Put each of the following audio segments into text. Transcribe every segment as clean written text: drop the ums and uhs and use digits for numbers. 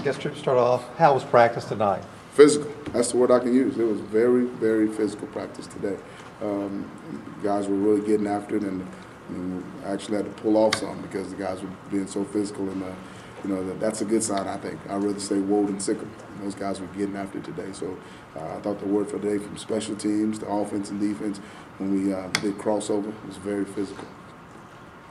guess to start off, how was practice tonight? Physical. That's the word I can use. It was very, very physical practice today. Guys were really getting after it, and actually had to pull off some because the guys were being so physical. And that's a good sign, I think. I'd rather say woe than sickle. Those guys were getting after it today. So I thought the word for the day from special teams to offense and defense when we did crossover was very physical.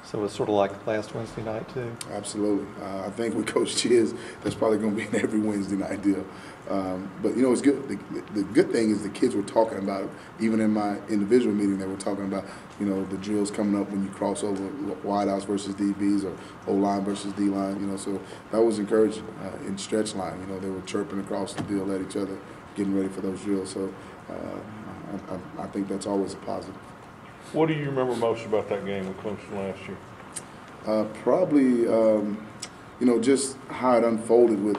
So it's sort of like last Wednesday night too? Absolutely. I think with Coach Chiz, that's probably going to be an every Wednesday night deal. But, it's good. The good thing is the kids were talking about it. Even in my individual meeting, they were talking about, the drills coming up when you cross over wideouts versus DBs or O-line versus D-line, so that was encouraging. In stretch line, they were chirping across the field at each other, getting ready for those drills. So I think that's always a positive. What do you remember most about that game with Clemson last year? Probably, just how it unfolded with,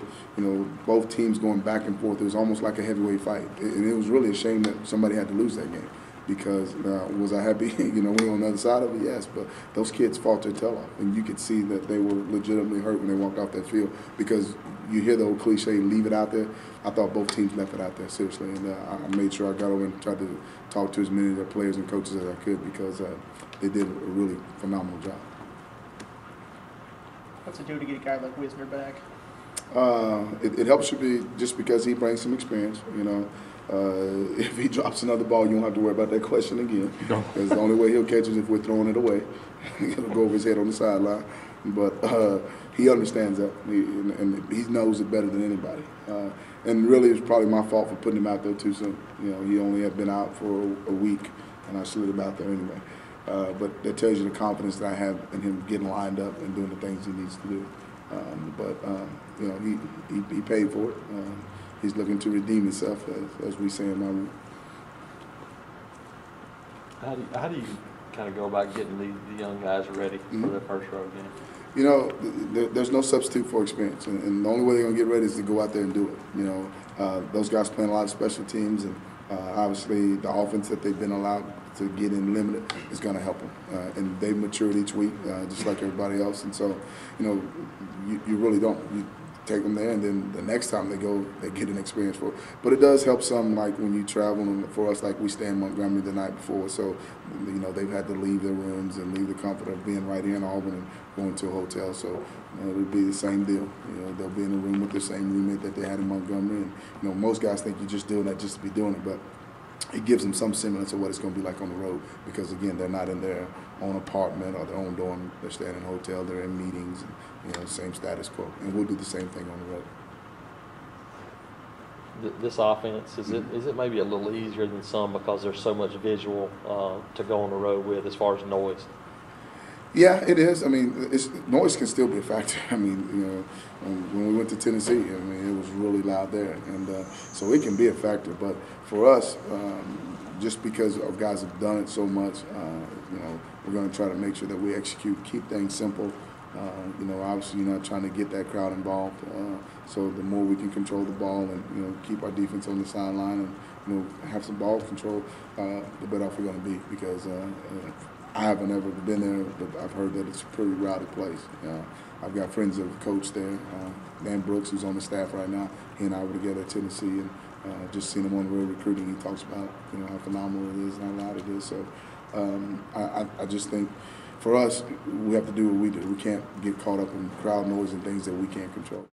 both teams going back and forth. It was almost like a heavyweight fight. And it was really a shame that somebody had to lose that game because was I happy, we were on the other side of it? Yes, but those kids fought their tail off. And you could see that they were legitimately hurt when they walked off that field because you hear the old cliche, leave it out there. I thought both teams left it out there, seriously. And I made sure I got over and tried to talk to as many of their players and coaches as I could because they did a really phenomenal job. What's it do to get a guy like Wisner back? It helps you just because he brings some experience, If he drops another ball, you won't have to worry about that question again. Because the only way he'll catch is if we're throwing it away. It'll go over his head on the sideline. But he understands that, and he knows it better than anybody. And really, it's probably my fault for putting him out there too soon. He only had been out for a week, and I slid him out there anyway. But that tells you the confidence that I have in him getting lined up and doing the things he needs to do. He paid for it. He's looking to redeem himself, as we say in my room. How do you kind of go about getting the young guys ready for their first road game? There's no substitute for experience, and the only way they're going to get ready is to go out there and do it. Those guys playing a lot of special teams, and obviously the offense that they've been allowed to get in limited is going to help them. And they've matured each week, just like everybody else. And so, you really don't. You take them there, and then the next time they go, they get an experience for it. But it does help some, like when you travel, and for us, like we stay in Montgomery the night before, so, they've had to leave their rooms and leave the comfort of being right here in Auburn and going to a hotel. So it'll be the same deal. They'll be in a room with the same roommate that they had in Montgomery. And, most guys think you're just doing that just to be doing it, but it gives them some semblance of what it's going to be like on the road because, again, they're not in their own apartment or their own dorm. They're staying in a hotel. They're in meetings, and, same status quo. And we'll do the same thing on the road. This offense, is it maybe a little easier than some because there's so much visual to go on the road with as far as noise? Yeah, it is. I mean, noise can still be a factor. I mean, when we went to Tennessee, it was really loud there, and so it can be a factor. But for us, just because our guys have done it so much, we're going to try to make sure that we execute, keep things simple. Obviously, you're not trying to get that crowd involved. So the more we can control the ball and keep our defense on the sideline and have some ball control, the better off we're going to be because. I haven't ever been there, but I've heard that it's a pretty rowdy place. I've got friends that have coached there. Dan Brooks, who's on the staff right now, he and I were together at Tennessee, and just seen him on the road recruiting. He talks about how phenomenal it is and how loud it is. So I just think for us, we have to do what we do. We can't get caught up in crowd noise and things that we can't control.